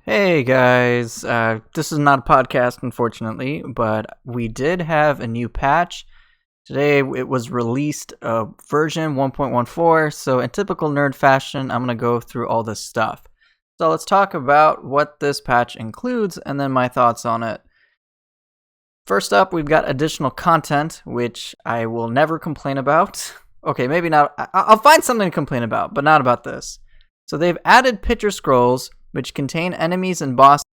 Hey guys, this is not a podcast unfortunately, but we did have a new patch. Today it was released version 1.14, so in typical nerd fashion, I'm going to go through all this stuff. So let's talk about what this patch includes and then my thoughts on it. First up, we've got additional content, which I will never complain about. Okay, maybe not. I'll find something to complain about, but not about this. So they've added picture scrolls, which contain enemies and bosses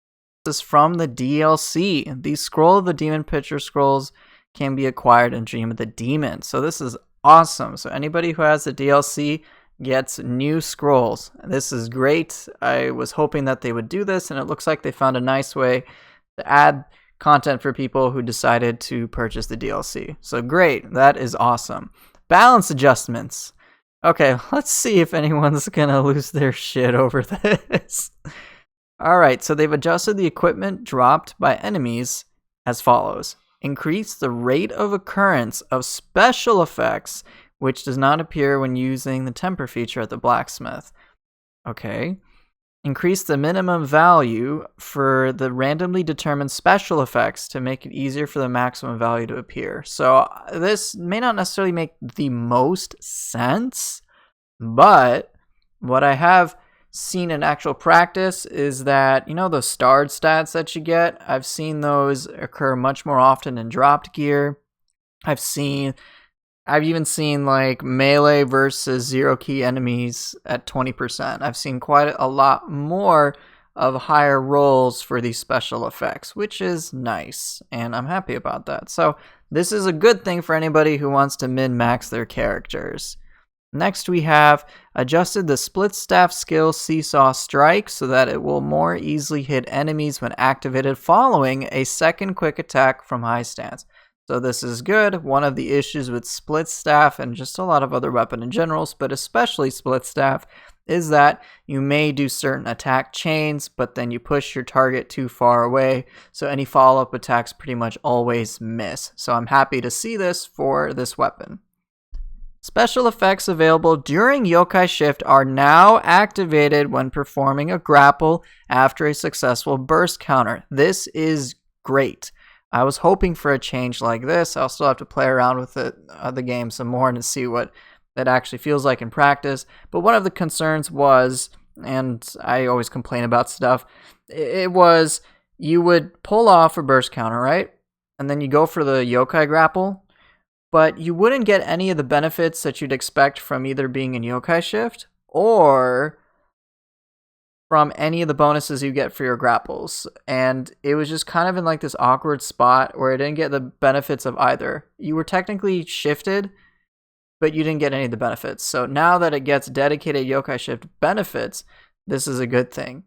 from the DLC. These Scroll of the Demon picture scrolls can be acquired in Dream of the Demon. So this is awesome. So anybody who has the DLC gets new scrolls. This is great. I was hoping that they would do this, and it looks like they found a nice way to add content for people who decided to purchase the DLC. So great. That is awesome. Balance adjustments. Okay, let's see if anyone's gonna lose their shit over this. Alright, so they've adjusted the equipment dropped by enemies as follows. Increase the rate of occurrence of special effects, which does not appear when using the temper feature at the blacksmith. Okay. Increase the minimum value for the randomly determined special effects to make it easier for the maximum value to appear. So this may not necessarily make the most sense, but what I have seen in actual practice is that, you know, those starred stats that you get, I've seen those occur much more often in dropped gear. I've even seen like melee versus zero key enemies at 20%. I've seen quite a lot more of higher rolls for these special effects, which is nice, and I'm happy about that. So this is a good thing for anybody who wants to min-max their characters. Next, we have adjusted the split staff skill Seesaw Strike so that it will more easily hit enemies when activated following a second quick attack from high stance. So this is good. One of the issues with split staff and just a lot of other weapon in general, but especially split staff, is that you may do certain attack chains, but then you push your target too far away, so any follow-up attacks pretty much always miss. So I'm happy to see this for this weapon. Special effects available during Yokai Shift are now activated when performing a grapple after a successful burst counter. This is great. I was hoping for a change like this. I'll still have to play around with the game some more and see what that actually feels like in practice. But one of the concerns was, and I always complain about stuff, it was you would pull off a burst counter, right? And then you go for the yokai grapple, but you wouldn't get any of the benefits that you'd expect from either being in Yokai Shift or from any of the bonuses you get for your grapples. And it was just kind of in like this awkward spot where I didn't get the benefits of either. You were technically shifted, but you didn't get any of the benefits. So now that it gets dedicated Yokai Shift benefits, this is a good thing.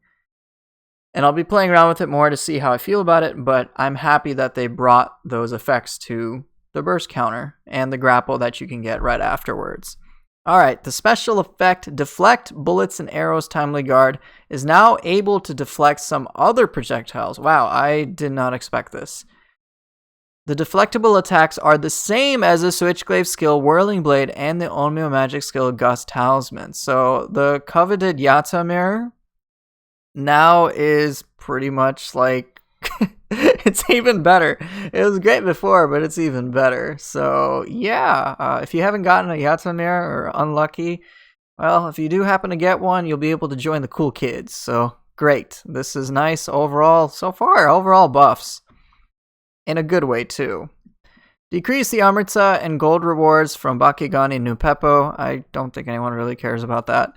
And I'll be playing around with it more to see how I feel about it, but I'm happy that they brought those effects to the burst counter and the grapple that you can get right afterwards. Alright, the special effect Deflect Bullets and Arrows Timely Guard is now able to deflect some other projectiles. Wow, I did not expect this. The deflectable attacks are the same as the Switchglaive skill Whirling Blade and the Onmyo Magic skill Gust Talisman. So the coveted Yata Mirror now is pretty much like it's even better. It was great before, but it's even better. So yeah, if you haven't gotten a Yata Mirror or unlucky, well, if you do happen to get one, you'll be able to join the cool kids. So great. This is nice overall. So far, overall buffs. In a good way too. Decrease the Amrita and gold rewards from Bakigani and Nupeppo. I don't think anyone really cares about that.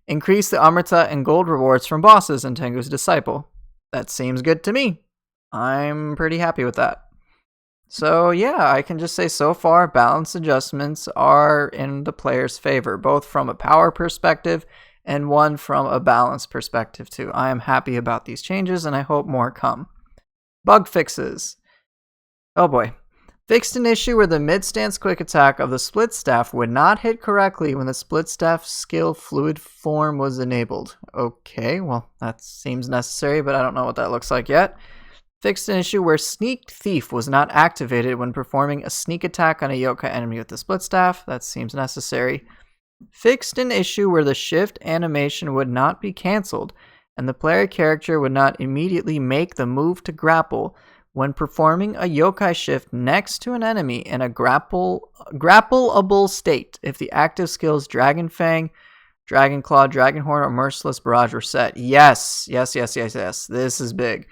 Increase the Amrita and gold rewards from bosses in Tengu's Disciple. That seems good to me. I'm pretty happy with that. So yeah, I can just say so far balance adjustments are in the player's favor, both from a power perspective and one from a balance perspective too. I am happy about these changes and I hope more come. Bug fixes. Oh boy. Fixed an issue where the mid-stance quick attack of the split staff would not hit correctly when the split staff skill fluid form was enabled. Okay, well that seems necessary, but I don't know what that looks like yet. Fixed an issue where Sneak Thief was not activated when performing a sneak attack on a yokai enemy with the split staff. That seems necessary. Fixed an issue where the shift animation would not be cancelled and the player character would not immediately make the move to grapple when performing a yokai shift next to an enemy in a grappleable state if the active skills Dragon Fang, Dragon Claw, Dragon Horn, or Merciless Barrage were set. Yes. This is big.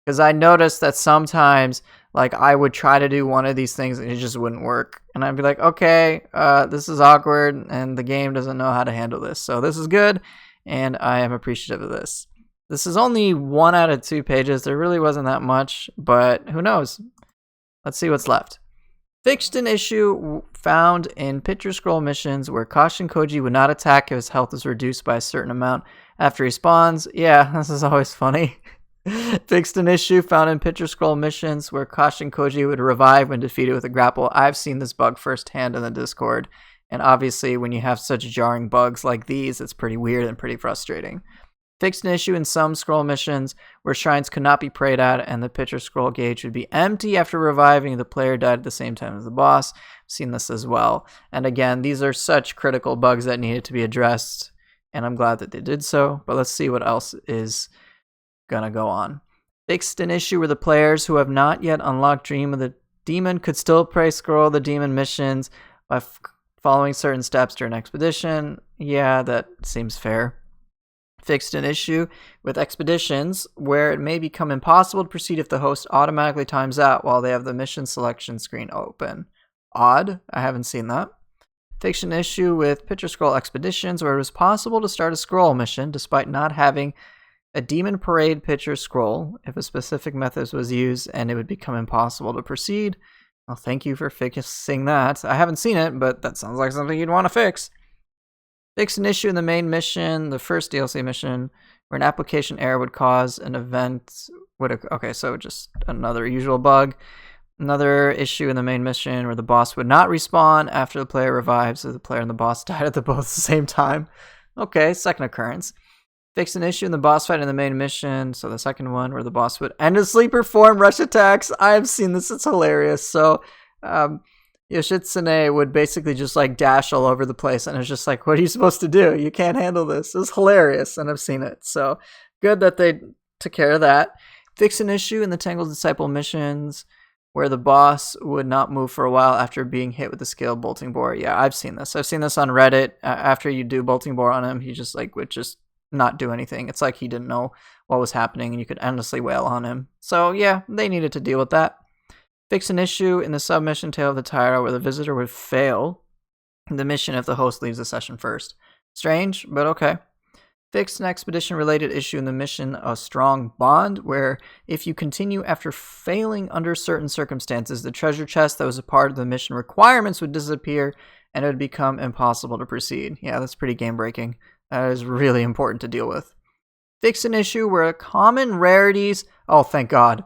Because I noticed that sometimes, like, I would try to do one of these things and it just wouldn't work. And I'd be like, okay, this is awkward and the game doesn't know how to handle this. So this is good, and I am appreciative of this. This is only 1 out of 2 pages. There really wasn't that much, but who knows? Let's see what's left. Fixed an issue found in picture scroll missions where Kashin Koji would not attack if his health is reduced by a certain amount after he spawns. Yeah, this is always funny. Fixed an issue found in picture scroll missions where Kashin Koji would revive when defeated with a grapple. I've seen this bug firsthand in the Discord, and obviously when you have such jarring bugs like these, it's pretty weird and pretty frustrating. Fixed an issue in some scroll missions where shrines could not be prayed at and the picture scroll gauge would be empty after reviving if the player died at the same time as the boss. I've seen this as well. And again, these are such critical bugs that needed to be addressed, and I'm glad that they did so. But let's see what else is gonna go on. Fixed an issue where the players who have not yet unlocked Dream of the Demon could still pray scroll the demon missions by following certain steps during expedition. Yeah, that seems fair. Fixed an issue with expeditions where it may become impossible to proceed if the host automatically times out while they have the mission selection screen open. Odd, I haven't seen that. Fixed an issue with picture scroll expeditions where it was possible to start a scroll mission despite not having a demon parade picture scroll if a specific method was used, and it would become impossible to proceed. Well, thank you for fixing that. I haven't seen it, but that sounds like something you'd want to fix. Fix an issue in the main mission, the first DLC mission, where an application error would cause an event. Okay, so just another usual bug. Another issue in the main mission where the boss would not respawn after the player revives if the player and the boss died at both the same time. Okay, second occurrence. Fix an issue in the boss fight in the main mission, so the second one, where the boss would endlessly perform rush attacks. I have seen this, it's hilarious. So, Yoshitsune would basically just like dash all over the place, and it's just like, what are you supposed to do? You can't handle this. It's hilarious, and I've seen it. So, good that they took care of that. Fix an issue in the Tangled Disciple missions, where the boss would not move for a while after being hit with the skill Bolting Bore. Yeah, I've seen this. I've seen this on Reddit. After you do Bolting Bore on him, he just like would just not do anything. It's like he didn't know what was happening and you could endlessly wail on him. So yeah, they needed to deal with that. Fix an issue in the submission Tale of the Tyra where the visitor would fail the mission if the host leaves the session first. Strange, but okay. Fix an expedition related issue in the mission A Strong Bond where if you continue after failing under certain circumstances, the treasure chest that was a part of the mission requirements would disappear and it would become impossible to proceed. Yeah, that's pretty game breaking. That is really important to deal with. Fix an issue where common rarities... Oh, thank God.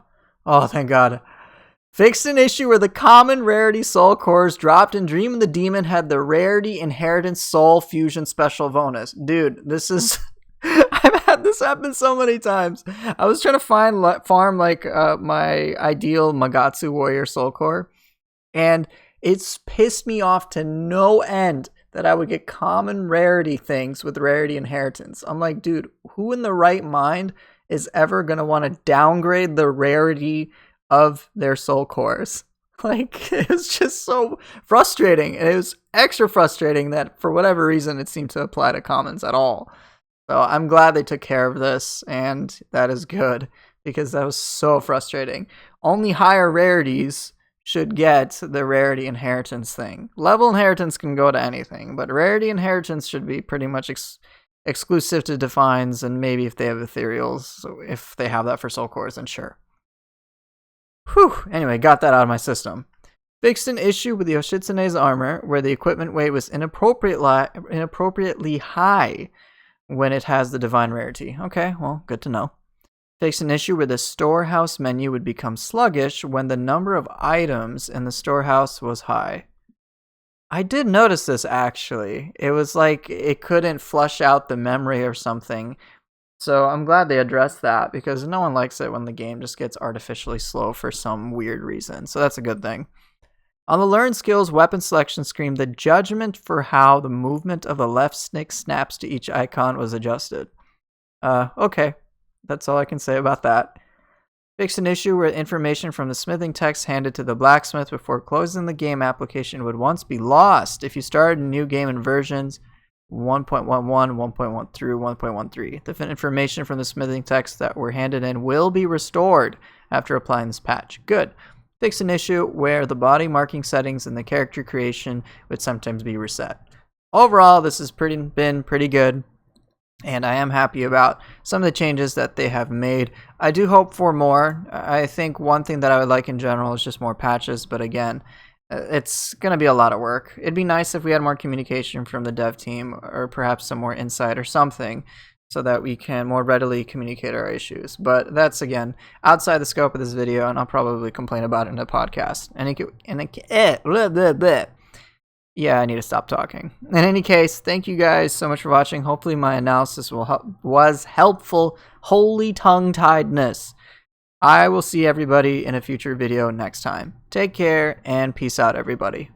Fix an issue where the common rarity soul cores dropped in Dream of the Demon had the Rarity Inheritance Soul Fusion special bonus. Dude, this is... I've had this happen so many times. I was trying to farm like my ideal Magatsu Warrior soul core, and it's pissed me off to no end that I would get common rarity things with Rarity Inheritance. I'm like, dude, who in the right mind is ever going to want to downgrade the rarity of their soul cores? Like, it was just so frustrating. And it was extra frustrating that for whatever reason it seemed to apply to commons at all. So I'm glad they took care of this, and that is good because that was so frustrating. Only higher rarities should get the Rarity Inheritance thing. Level Inheritance can go to anything, but Rarity Inheritance should be pretty much exclusive to Defines, and maybe if they have Ethereals, so if they have that for Soul Cores, then sure. Whew, anyway, got that out of my system. Fixed an issue with Yoshitsune's armor where the equipment weight was inappropriately high when it has the Divine Rarity. Okay, well, good to know. Fixed an issue where the storehouse menu would become sluggish when the number of items in the storehouse was high. I did notice this, actually. It was like it couldn't flush out the memory or something. So I'm glad they addressed that, because no one likes it when the game just gets artificially slow for some weird reason. So that's a good thing. On the Learn Skills weapon selection screen, the judgment for how the movement of the left stick snaps to each icon was adjusted. Okay. That's all I can say about that. Fixed an issue where information from the smithing text handed to the blacksmith before closing the game application would once be lost if you started a new game in versions 1.11, 1.1 through 1.13. The information from the smithing text that were handed in will be restored after applying this patch. Good. Fix an issue where the body marking settings and the character creation would sometimes be reset. Overall, this has been pretty good, and I am happy about some of the changes that they have made. I do hope for more. I think one thing that I would like in general is just more patches, but again, it's going to be a lot of work. It'd be nice if we had more communication from the dev team, or perhaps some more insight or something, so that we can more readily communicate our issues. But that's, again, outside the scope of this video, and I'll probably complain about it in a podcast. Yeah, I need to stop talking. In any case, thank you guys so much for watching. Hopefully my analysis was helpful. Holy tongue-tiedness. I will see everybody in a future video next time. Take care, and peace out, everybody.